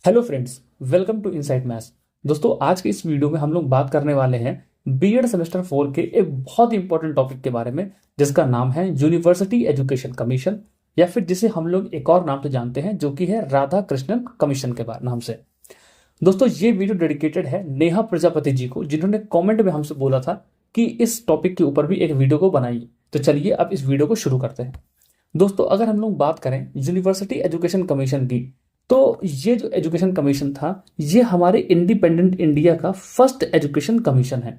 Hello friends, welcome to insight maths. दोस्तों, आज के इस वीडियो में हम लोग बात करने वाले हैं बीएड सेमेस्टर 4 के एक बहुत ही इंपॉर्टेंट टॉपिक के बारे में, जिसका नाम है यूनिवर्सिटी एजुकेशन कमीशन, या फिर जिसे हम लोग एक और नाम से जानते हैं जो कि है राधा कृष्णन कमीशन के नाम से। दोस्तों, ये वीडियो डेडिकेटेड है नेहा प्रजापति जी को, जिन्होंने कमेंट में हमसे बोला था कि इस टॉपिक के ऊपर भी एक वीडियो को बनाइए। तो चलिए अब इस वीडियो को शुरू करते हैं। दोस्तों, अगर हम लोग बात करें यूनिवर्सिटी एजुकेशन कमीशन की, तो ये जो एजुकेशन कमीशन था, ये हमारे इंडिपेंडेंट इंडिया का फर्स्ट एजुकेशन कमीशन है।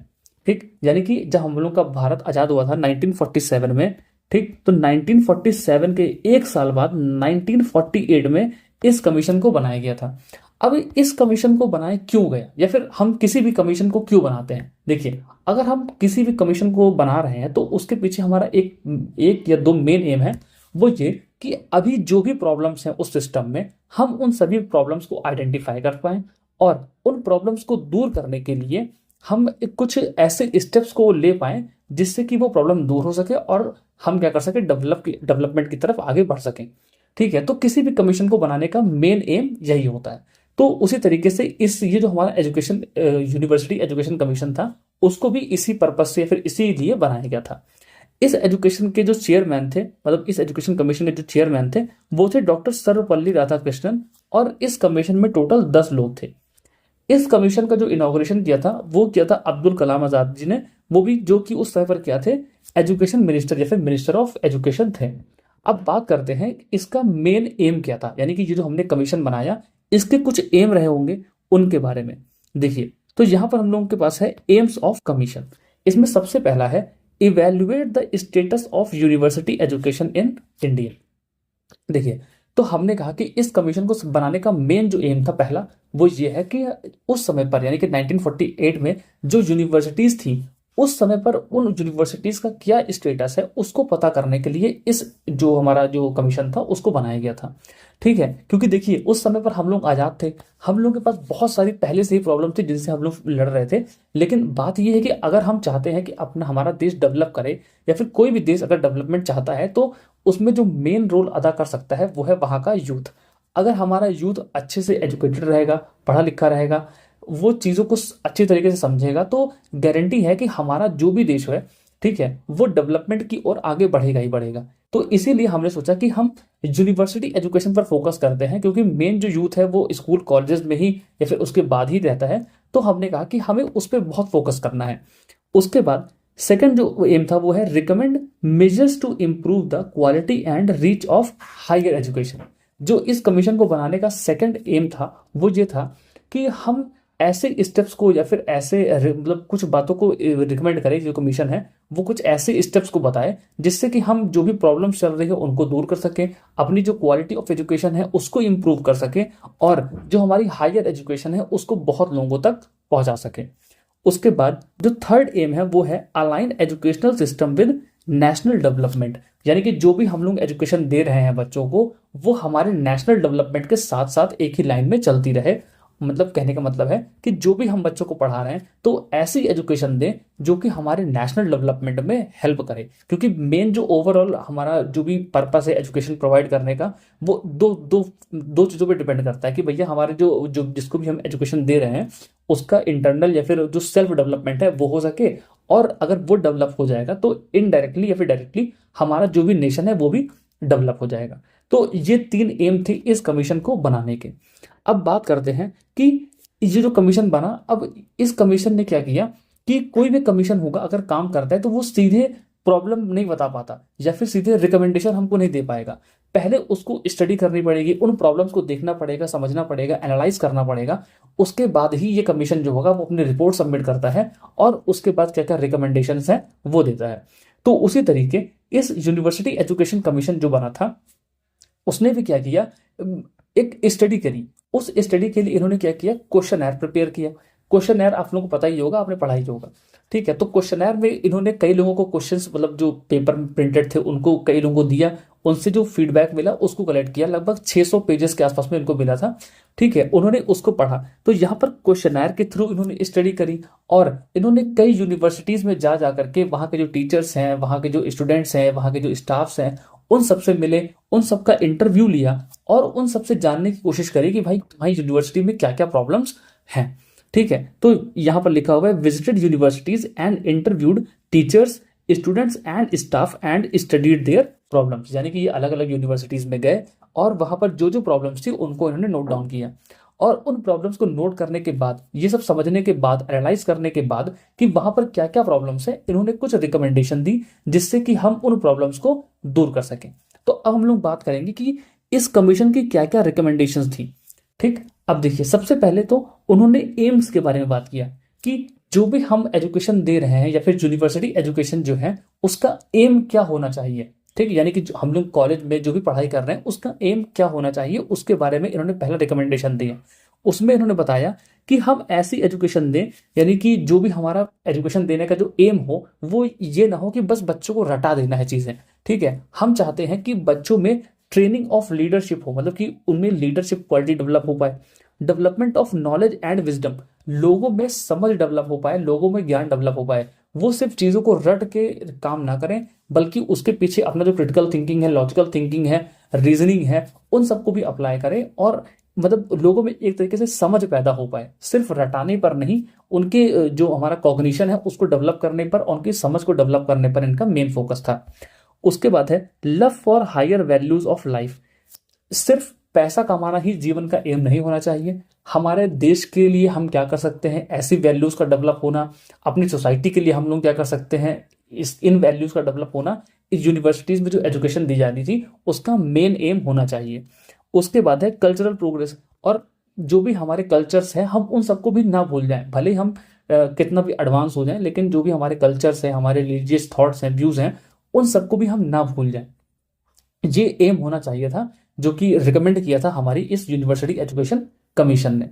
ठीक, यानी कि जब हम लोग का भारत आज़ाद हुआ था 1947 में, ठीक, तो 1947 के एक साल बाद 1948 में इस कमीशन को बनाया गया था। अब इस कमीशन को बनाया क्यों गया, या फिर हम किसी भी कमीशन को क्यों बनाते हैं? देखिए, अगर हम किसी भी कमीशन को बना रहे हैं तो उसके पीछे हमारा एक या दो मेन एम है। वो ये कि अभी जो भी प्रॉब्लम्स हैं उस सिस्टम में, हम उन सभी प्रॉब्लम्स को आइडेंटिफाई कर पाएं और उन प्रॉब्लम्स को दूर करने के लिए हम कुछ ऐसे स्टेप्स को ले पाएं जिससे कि वो प्रॉब्लम दूर हो सके और हम क्या कर सके, डेवलपमेंट की तरफ आगे बढ़ सकें। ठीक है, तो किसी भी कमीशन को बनाने का मेन एम यही होता है। तो उसी तरीके से ये जो हमारा एजुकेशन यूनिवर्सिटी एजुकेशन कमीशन था, उसको भी इसी पर्पज से या फिर इसीलिए बनाया गया था। इस एजुकेशन के जो चेयरमैन थे, मतलब इस एजुकेशन कमीशन के जो चेयरमैन थे, वो थे डॉक्टर सर्वपल्ली राधाकृष्णन, और इस कमीशन में टोटल 10 लोग थे। इस कमीशन का जो इनॉग्रेशन किया था वो किया था अब्दुल कलाम आजाद जी ने, वो भी जो कि उस समय पर क्या थे, एजुकेशन मिनिस्टर या फिर मिनिस्टर ऑफ एजुकेशन थे। अब बात करते हैं इसका मेन एम क्या था, यानी कि ये जो हमने कमीशन बनाया, इसके कुछ एम रहे होंगे, उनके बारे में देखिए। तो यहाँ पर हम लोगों के पास है एम्स ऑफ कमीशन। इसमें सबसे पहला है evaluate the status of university education in India. देखिए, तो हमने कहा कि इस कमीशन को बनाने का मेन जो एम था पहला, वो ये है कि उस समय पर यानी कि 1948 में जो यूनिवर्सिटीज थी, उस समय पर उन यूनिवर्सिटीज का क्या स्टेटस है उसको पता करने के लिए इस जो हमारा जो कमीशन था उसको बनाया गया था। ठीक है, क्योंकि देखिए उस समय पर हम लोग आज़ाद थे, हम लोग के पास बहुत सारी पहले से ही प्रॉब्लम थी जिनसे हम लोग लड़ रहे थे। लेकिन बात यह है कि अगर हम चाहते हैं कि अपना हमारा देश डेवलप करे, या फिर कोई भी देश अगर डेवलपमेंट चाहता है, तो उसमें जो मेन रोल अदा कर सकता है वो है वहाँ का यूथ। अगर हमारा यूथ अच्छे से एजुकेटेड रहेगा, पढ़ा लिखा रहेगा, वो चीज़ों को अच्छी तरीके से समझेगा, तो गारंटी है कि हमारा जो भी देश है, ठीक है, वो डेवलपमेंट की ओर आगे बढ़ेगा ही बढ़ेगा। तो इसीलिए हमने सोचा कि हम यूनिवर्सिटी एजुकेशन पर फोकस करते हैं, क्योंकि मेन जो यूथ है वो स्कूल कॉलेजेस में ही या फिर उसके बाद ही रहता है। तो हमने कहा कि हमें उस पर बहुत फोकस करना है। उसके बाद सेकंड जो एम था वो है recommend measures to improve the quality and reach of higher education. जो इस कमीशन को बनाने का सेकंड एम था वो ये था कि हम ऐसे स्टेप्स को या फिर ऐसे मतलब कुछ बातों को रिकमेंड करें, जो कमीशन है वो कुछ ऐसे स्टेप्स को बताए जिससे कि हम जो भी प्रॉब्लम्स चल रही है उनको दूर कर सकें, अपनी जो क्वालिटी ऑफ एजुकेशन है उसको इम्प्रूव कर सकें, और जो हमारी हायर एजुकेशन है उसको बहुत लोगों तक पहुंचा सकें। उसके बाद जो थर्ड एम है वो है align educational system with national development, यानी कि जो भी हम लोग एजुकेशन दे रहे हैं बच्चों को, वो हमारे नेशनल डेवलपमेंट के साथ साथ एक ही लाइन में चलती रहे। मतलब कहने का मतलब है कि जो भी हम बच्चों को पढ़ा रहे हैं तो ऐसी एजुकेशन दें जो कि हमारे नेशनल डेवलपमेंट में हेल्प करे, क्योंकि मेन जो ओवरऑल हमारा जो भी पर्पस है एजुकेशन प्रोवाइड करने का, वो दो चीज़ों पे डिपेंड करता है कि भैया हमारे जो जो जिसको भी हम एजुकेशन दे रहे हैं उसका इंटरनल या फिर जो सेल्फ डेवलपमेंट है वो हो सके, और अगर वो डेवलप हो जाएगा तो इनडायरेक्टली या फिर डायरेक्टली हमारा जो भी नेशन है वो भी डेवलप हो जाएगा। तो ये 3 एम थे इस कमीशन को बनाने के। अब बात करते हैं कि ये जो कमीशन बना, अब इस कमीशन ने क्या किया कि कोई भी कमीशन होगा अगर काम करता है तो वो सीधे प्रॉब्लम नहीं बता पाता या फिर सीधे रिकमेंडेशन हमको नहीं दे पाएगा। पहले उसको स्टडी करनी पड़ेगी, उन प्रॉब्लम्स को देखना पड़ेगा, समझना पड़ेगा, एनालाइज करना पड़ेगा। उसके बाद ही ये कमीशन जो होगा वो अपनी रिपोर्ट सबमिट करता है, और उसके बाद क्या क्या रिकमेंडेशंस हैं वो देता है। तो उसी तरीके इस यूनिवर्सिटी एजुकेशन कमीशन जो बना था उसने भी क्या किया, एक स्टडी करी। उस स्टडी के लिए इन्होंने क्या किया, क्वेश्चनर प्रिपेयर किया। क्वेश्चनर आप लोगों को पता ही होगा, आपने पढ़ा ही होगा। ठीक है, तो क्वेश्चनर में इन्होंने कई लोगों को क्वेश्चंस, मतलब जो पेपर में प्रिंटेड थे उनको कई लोगों को दिया, उनसे जो फीडबैक मिला उसको कलेक्ट किया। लगभग 600 पेजेस के आसपास में इनको मिला था। ठीक है, उन्होंने उसको पढ़ा। तो यहाँ पर क्वेश्चनर के थ्रू इन्होंने स्टडी करी, और इन्होंने कई यूनिवर्सिटीज़ में जा करके वहाँ के जो टीचर्स हैं, वहाँ के जो स्टूडेंट्स हैं, वहाँ के जो स्टाफ्स हैं, उन सबसे मिले, उन सबका इंटरव्यू लिया और उन सबसे जानने की कोशिश करी कि भाई तुम्हारी यूनिवर्सिटी में क्या क्या प्रॉब्लम्स हैं। ठीक है, तो यहाँ पर लिखा हुआ है visited universities and interviewed teachers, students and staff and studied their problems, यानी कि ये अलग अलग यूनिवर्सिटीज में गए और वहां पर जो जो प्रॉब्लम्स थी उनको इन्होंने नोट डाउन किया। और उन प्रॉब्लम्स को नोट करने के बाद, ये सब समझने के बाद, एनालाइज करने के बाद कि वहां पर क्या क्या प्रॉब्लम्स है, इन्होंने कुछ रिकमेंडेशन दी जिससे कि हम उन प्रॉब्लम्स को दूर कर सकें। तो अब हम लोग बात करेंगे कि इस कमीशन की क्या क्या रिकमेंडेशंस थी। ठीक, अब देखिए सबसे पहले तो उन्होंने एम्स के बारे में बात किया कि जो भी हम एजुकेशन दे रहे हैं या फिर यूनिवर्सिटी एजुकेशन जो है उसका एम क्या होना चाहिए। ठीक, यानी कि हम लोग कॉलेज में जो भी पढ़ाई कर रहे हैं उसका एम क्या होना चाहिए, उसके बारे में इन्होंने पहला रिकमेंडेशन दिया। उसमें इन्होंने बताया कि हम ऐसी एजुकेशन दें, यानी कि जो भी हमारा एजुकेशन देने का जो एम हो वो ये ना हो कि बस बच्चों को रटा देना है चीज़ें। ठीक है, हम चाहते हैं कि बच्चों में ट्रेनिंग ऑफ लीडरशिप हो, मतलब कि उनमें लीडरशिप क्वालिटी डेवलप हो पाए, development of knowledge and wisdom, लोगों में समझ डेवलप हो पाए, लोगों में ज्ञान डेवलप हो पाए। वो सिर्फ चीज़ों को रट के काम ना करें बल्कि उसके पीछे अपना जो क्रिटिकल थिंकिंग है, लॉजिकल थिंकिंग है, रीजनिंग है, उन सबको भी अप्लाई करें और मतलब लोगों में एक तरीके से समझ पैदा हो पाए, सिर्फ रटाने पर नहीं, उनके जो हमारा कॉग्निशन है उसको डेवलप करने पर, उनकी समझ को डेवलप करने पर इनका मेन फोकस था। उसके बाद है love for higher values of life. सिर्फ पैसा कमाना ही जीवन का एम नहीं होना चाहिए, हमारे देश के लिए हम क्या कर सकते हैं, ऐसी वैल्यूज का डेवलप होना, अपनी सोसाइटी के लिए हम लोग क्या कर सकते हैं, इन वैल्यूज का डेवलप होना, इस यूनिवर्सिटीज में जो एजुकेशन दी जानी थी उसका मेन एम होना चाहिए। उसके बाद है कल्चरल प्रोग्रेस, और जो भी हमारे कल्चर्स हैं हम उन सबको भी ना भूल जाएं, भले हम कितना भी एडवांस हो जाएं, लेकिन जो भी हमारे कल्चर्स हैं, हमारे रिलीजियस थॉट्स हैं, व्यूज हैं, उन सबको भी हम ना भूल जाएं। ये एम होना चाहिए था जो कि रिकमेंड किया था हमारी इस यूनिवर्सिटी एजुकेशन कमीशन ने।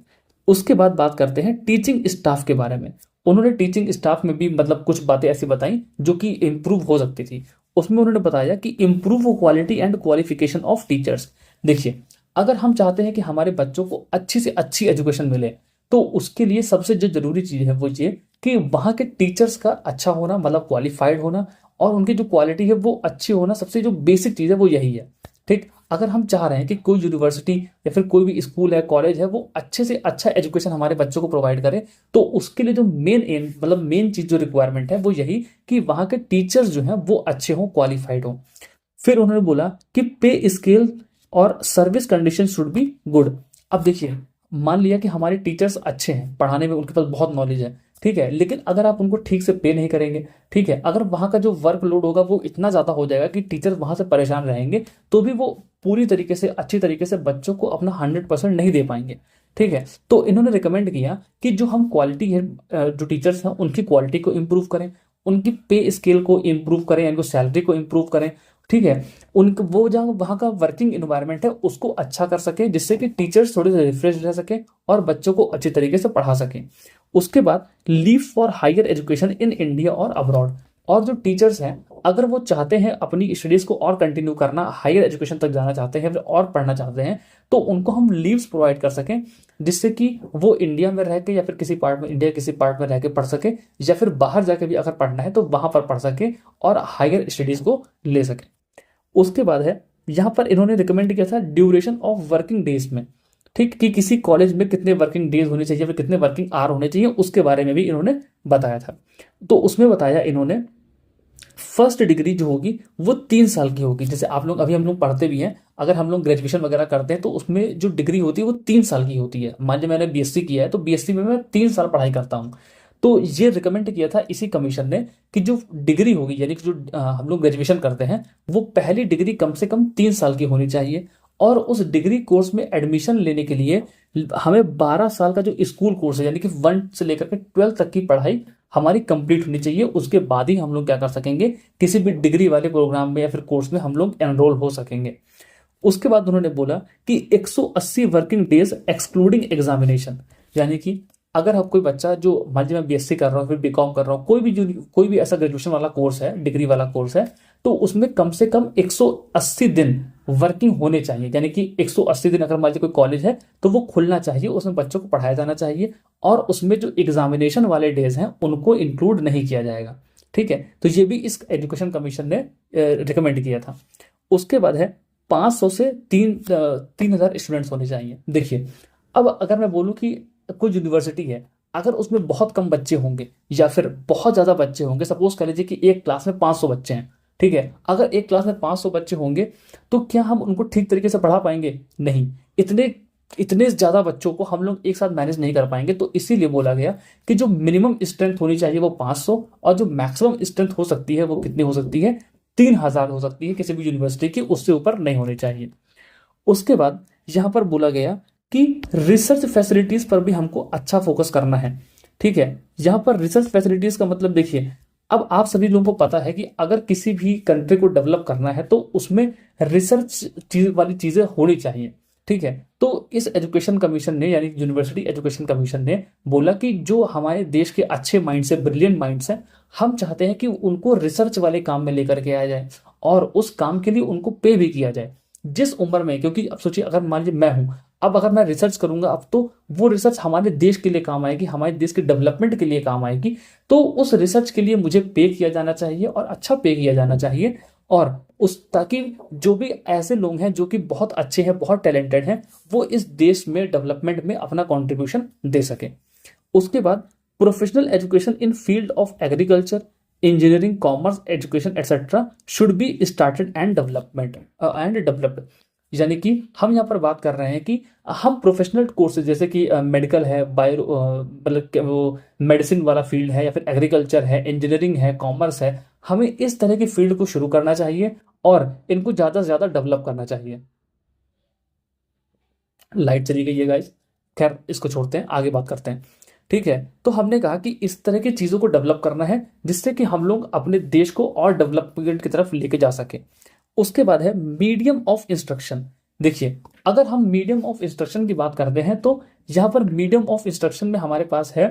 उसके बाद बात करते हैं टीचिंग स्टाफ के बारे में। उन्होंने टीचिंग स्टाफ में भी मतलब कुछ बातें ऐसी बताई जो कि इम्प्रूव हो सकती थी। उसमें उन्होंने बताया कि improve quality and qualification of teachers. देखिए, अगर हम चाहते हैं कि हमारे बच्चों को अच्छी से अच्छी एजुकेशन मिले तो उसके लिए सबसे जो जरूरी चीज़ है वो ये कि वहाँ के टीचर्स का अच्छा होना, मतलब क्वालिफाइड होना, और उनकी जो क्वालिटी है वो अच्छी होना। सबसे जो बेसिक चीज़ है वो यही है। ठीक, अगर हम चाह रहे हैं कि कोई यूनिवर्सिटी या फिर कोई भी स्कूल है, कॉलेज है, वो अच्छे से अच्छा एजुकेशन हमारे बच्चों को प्रोवाइड करे तो उसके लिए जो मेन एम, मतलब मेन चीज़ जो रिक्वायरमेंट है वो यही कि वहाँ के टीचर्स जो हैं वो अच्छे हों, क्वालिफाइड हों। फिर उन्होंने बोला कि पे स्केल और service condition should be good. अब देखिए, मान लिया कि हमारे टीचर्स अच्छे हैं, पढ़ाने में उनके पास बहुत नॉलेज है, ठीक है, लेकिन अगर आप उनको ठीक से पे नहीं करेंगे, ठीक है, अगर वहाँ का जो वर्कलोड होगा वो इतना ज़्यादा हो जाएगा कि टीचर्स वहाँ से परेशान रहेंगे, तो भी वो पूरी तरीके से, अच्छी तरीके से बच्चों को अपना 100% नहीं दे पाएंगे। ठीक है, तो इन्होंने रिकमेंड किया कि जो हम क्वालिटी है, जो टीचर्स हैं उनकी क्वालिटी को इम्प्रूव करें, उनकी पे स्केल को इम्प्रूव करें, इनको सैलरी को इम्प्रूव करें। ठीक है, उनका वो जहाँ वहाँ का वर्किंग इन्वायरमेंट है उसको अच्छा कर सके, जिससे कि टीचर्स थोड़े से रिफ्रेश रह सके और बच्चों को अच्छी तरीके से पढ़ा सकें। उसके बाद leave for higher education in India और अब्रॉड। और जो टीचर्स हैं अगर वो चाहते हैं अपनी स्टडीज़ को और कंटिन्यू करना, हायर एजुकेशन तक जाना चाहते हैं, फिर और पढ़ना चाहते हैं, तो उनको हम लीव्स प्रोवाइड कर सकें जिससे कि वो इंडिया में रह के या फिर किसी पार्ट में, इंडिया किसी पार्ट में रह के पढ़ सके, या फिर बाहर जाके भी अगर पढ़ना है तो वहाँ पर पढ़ सके और हायर स्टडीज़ को ले सके। उसके बाद है, यहाँ पर इन्होंने रिकमेंड किया था ड्यूरेशन ऑफ वर्किंग डेज में। ठीक, कि किसी कॉलेज में कितने वर्किंग डेज होने चाहिए, फिर कितने वर्किंग आवर होने चाहिए, उसके बारे में भी इन्होंने बताया था। तो उसमें बताया इन्होंने फर्स्ट डिग्री जो होगी वो 3 साल की होगी। जैसे आप लोग, अभी हम लोग पढ़ते भी हैं, अगर हम लोग ग्रेजुएशन वगैरह करते हैं तो उसमें जो डिग्री होती है वो 3 साल की होती है। मान लीजिए मैंने बीएससी किया है तो बीएससी में मैं 3 साल पढ़ाई करता हूँ। तो ये रिकमेंड किया था इसी कमीशन ने कि जो डिग्री होगी, यानी कि जो हम लोग ग्रेजुएशन करते हैं, वो पहली डिग्री कम से कम 3 साल की होनी चाहिए। और उस डिग्री कोर्स में एडमिशन लेने के लिए हमें 12 साल का जो स्कूल कोर्स है, यानी कि 1 से लेकर के 12 तक की पढ़ाई हमारी कंप्लीट होनी चाहिए। उसके बाद ही हम लोग क्या कर सकेंगे, किसी भी डिग्री वाले प्रोग्राम में या फिर कोर्स में हम लोग एनरोल हो सकेंगे। उसके बाद उन्होंने बोला कि 180 वर्किंग डेज एक्सक्लूडिंग एग्जामिनेशन, यानी कि अगर आप कोई बच्चा, जो मान लीजिए मैं बीएससी कर रहा हूँ, फिर बीकॉम कर रहा हूँ, कोई भी ऐसा ग्रेजुएशन वाला कोर्स है, डिग्री वाला कोर्स है, तो उसमें कम से कम 180 दिन वर्किंग होने चाहिए। यानी कि 180 दिन अगर मान लीजिए कोई कॉलेज है तो वो खुलना चाहिए, उसमें बच्चों को पढ़ाया जाना चाहिए, और उसमें जो एग्जामिनेशन वाले डेज हैं उनको इंक्लूड नहीं किया जाएगा। ठीक है, तो ये भी इस एजुकेशन कमीशन ने रिकमेंड किया था। उसके बाद है 500 से 3000 स्टूडेंट्स होने चाहिए। देखिए, अब अगर मैं बोलूँ कि कोई यूनिवर्सिटी है, अगर उसमें बहुत कम बच्चे होंगे या फिर बहुत ज़्यादा बच्चे होंगे, सपोज कर लीजिए कि एक क्लास में 500 बच्चे हैं, ठीक है, अगर एक क्लास में 500 बच्चे होंगे तो क्या हम उनको ठीक तरीके से पढ़ा पाएंगे? नहीं, इतने इतने ज़्यादा बच्चों को हम लोग एक साथ मैनेज नहीं कर पाएंगे। तो इसीलिए बोला गया कि जो मिनिमम स्ट्रेंथ होनी चाहिए वो 500, और जो मैक्सिमम स्ट्रेंथ हो सकती है वो कितनी हो सकती है? 3000 हो सकती है किसी भी यूनिवर्सिटी की, उससे ऊपर नहीं होनी चाहिए। उसके बाद यहाँ पर बोला गया कि रिसर्च फैसिलिटीज पर भी हमको अच्छा फोकस करना है, ठीक है। यहाँ पर रिसर्च फैसिलिटीज का मतलब देखिए, अब आप सभी लोगों को पता है कि अगर किसी भी कंट्री को डेवलप करना है तो उसमें रिसर्च चीज वाली चीजें होनी चाहिए, ठीक है। तो इस एजुकेशन कमीशन ने, यानी यूनिवर्सिटी एजुकेशन कमीशन ने बोला कि जो हमारे देश के अच्छे माइंड्स है, ब्रिलियंट माइंड्स हैं, हम चाहते हैं कि उनको रिसर्च वाले काम में लेकर के आया जाए और उस काम के लिए उनको पे भी किया जाए जिस उम्र में। क्योंकि अब सोचिए, अगर मान लीजिए मैं हूं, अब अगर मैं रिसर्च करूंगा अब, तो वो रिसर्च हमारे देश के लिए काम आएगी, हमारे देश के डेवलपमेंट के लिए काम आएगी। तो उस रिसर्च के लिए मुझे पे किया जाना चाहिए और अच्छा पे किया जाना चाहिए, और उस ताकि जो भी ऐसे लोग हैं जो कि बहुत अच्छे हैं, बहुत टैलेंटेड हैं, वो इस देश में डेवलपमेंट में अपना कंट्रीब्यूशन दे सके। उसके बाद professional education in field of agriculture, engineering, commerce, education etcetera should be started and developed. यानी कि हम यहाँ पर बात कर रहे हैं कि हम प्रोफेशनल कोर्सेज जैसे कि मेडिकल है, बायो मतलब वो मेडिसिन वाला फील्ड है, या फिर एग्रीकल्चर है, इंजीनियरिंग है, कॉमर्स है, हमें इस तरह की फील्ड को शुरू करना चाहिए और इनको ज़्यादा से ज़्यादा डेवलप करना चाहिए। लाइट चली गई है गाइस, खैर इसको छोड़ते हैं, आगे बात करते हैं, ठीक है। तो हमने कहा कि इस तरह की चीज़ों को डेवलप करना है जिससे कि हम लोग अपने देश को और डेवलपमेंट की तरफ लेके जा सके। उसके बाद है मीडियम ऑफ इंस्ट्रक्शन। देखिए, अगर हम मीडियम ऑफ इंस्ट्रक्शन की बात करते हैं तो यहाँ पर मीडियम ऑफ इंस्ट्रक्शन में हमारे पास है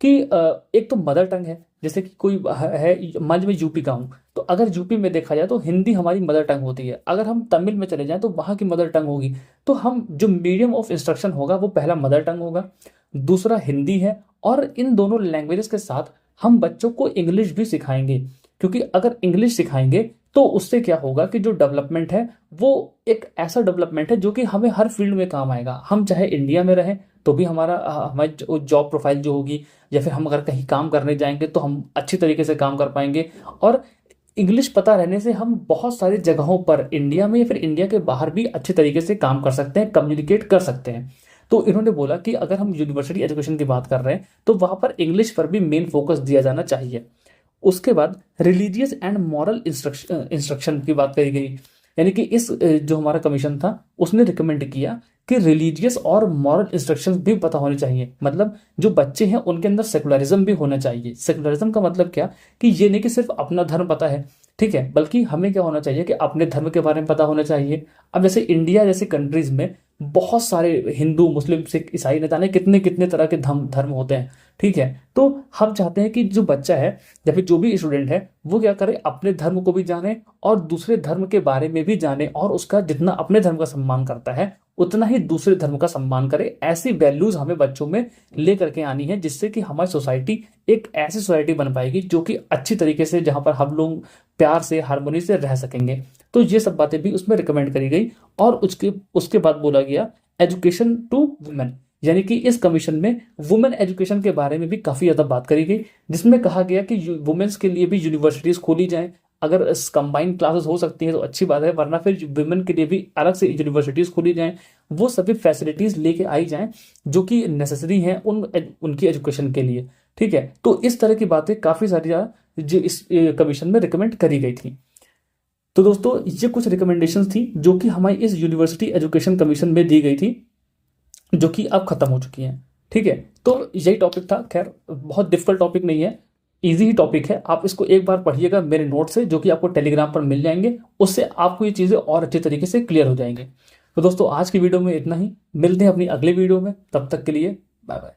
कि एक तो मदर टंग है, जैसे कि कोई है, मान लीजिए मैं यूपी का हूँ, तो अगर यूपी में देखा जाए तो हिंदी हमारी मदर टंग होती है। अगर हम तमिल में चले जाएं तो वहाँ की मदर टंग होगी। तो हम जो मीडियम ऑफ इंस्ट्रक्शन होगा वो पहला मदर टंग होगा, दूसरा हिंदी है, और इन दोनों लैंग्वेजेस के साथ हम बच्चों को इंग्लिश भी सिखाएंगे। क्योंकि अगर इंग्लिश सिखाएंगे तो उससे क्या होगा कि जो डेवलपमेंट है वो एक ऐसा डेवलपमेंट है जो कि हमें हर फील्ड में काम आएगा। हम चाहे इंडिया में रहें तो भी हमारी जॉब प्रोफाइल जो होगी, या फिर हम अगर कहीं काम करने जाएंगे तो हम अच्छी तरीके से काम कर पाएंगे। और इंग्लिश पता रहने से हम बहुत सारी जगहों पर इंडिया में या फिर इंडिया के बाहर भी अच्छे तरीके से काम कर सकते हैं, कम्युनिकेट कर सकते हैं। तो इन्होंने बोला कि अगर हम यूनिवर्सिटी एजुकेशन की बात कर रहे हैं तो वहाँ पर इंग्लिश पर भी मेन फोकस दिया जाना चाहिए। उसके बाद रिलीजियस एंड मॉरल इंस्ट्रक्शन की बात करी गई, यानी कि इस जो हमारा कमीशन था उसने रिकमेंड किया कि रिलीजियस और मॉरल इंस्ट्रक्शंस भी पता होने चाहिए। मतलब जो बच्चे हैं उनके अंदर सेकुलरिज्म भी होना चाहिए। सेकुलरिज्म का मतलब क्या, कि ये नहीं कि सिर्फ अपना धर्म पता है, ठीक है, बल्कि हमें क्या होना चाहिए कि अपने धर्म के बारे में पता होना चाहिए। अब जैसे इंडिया जैसे कंट्रीज में बहुत सारे हिंदू, मुस्लिम, सिख, ईसाई, न जाने कितने कितने तरह के धर्म होते हैं, ठीक है। तो हम चाहते हैं कि जो बच्चा है या फिर जो भी स्टूडेंट है वो क्या करे, अपने धर्म को भी जाने और दूसरे धर्म के बारे में भी जाने, और उसका जितना अपने धर्म का सम्मान करता है उतना ही दूसरे धर्म का सम्मान करे। ऐसी वैल्यूज हमें बच्चों में लेकर के आनी है जिससे कि हमारी सोसाइटी एक ऐसी सोसाइटी बन पाएगी जो कि अच्छी तरीके से, जहां पर हम लोग प्यार से, हार्मोनी से रह सकेंगे। तो ये सब बातें भी उसमें रिकमेंड करी गई। और उसके बाद बोला गया एजुकेशन टू वुमेन, यानी कि इस कमीशन में वुमेन एजुकेशन के बारे में भी काफ़ी ज़्यादा बात करी गई, जिसमें कहा गया कि वुमेन्स के लिए भी यूनिवर्सिटीज़ खोली जाएं। अगर कंबाइंड क्लासेस हो सकती हैं तो अच्छी बात है, वरना फिर वुमेन के लिए भी अलग से यूनिवर्सिटीज़ खोली जाएं। वो सभी फैसिलिटीज़ लेके आई जाएं जो कि नेसेसरी हैं उनकी एजुकेशन के लिए, ठीक है। तो इस तरह की बातें काफ़ी सारी जो इस कमीशन में रिकमेंड करी गई थी। तो दोस्तों, ये कुछ रिकमेंडेशंस थी जो कि हमारी इस यूनिवर्सिटी एजुकेशन कमीशन में दी गई थी, जो कि अब खत्म हो चुकी हैं, ठीक है। तो यही टॉपिक था। खैर, बहुत डिफिकल्ट टॉपिक नहीं है, इजी ही टॉपिक है। आप इसको एक बार पढ़िएगा मेरे नोट से, जो कि आपको टेलीग्राम पर मिल जाएंगे। उससे आपको ये चीज़ें और अच्छे तरीके से क्लियर हो जाएंगे। तो दोस्तों, आज की वीडियो में इतना ही। मिलते हैं अपनी अगले वीडियो में, तब तक के लिए बाय बाय।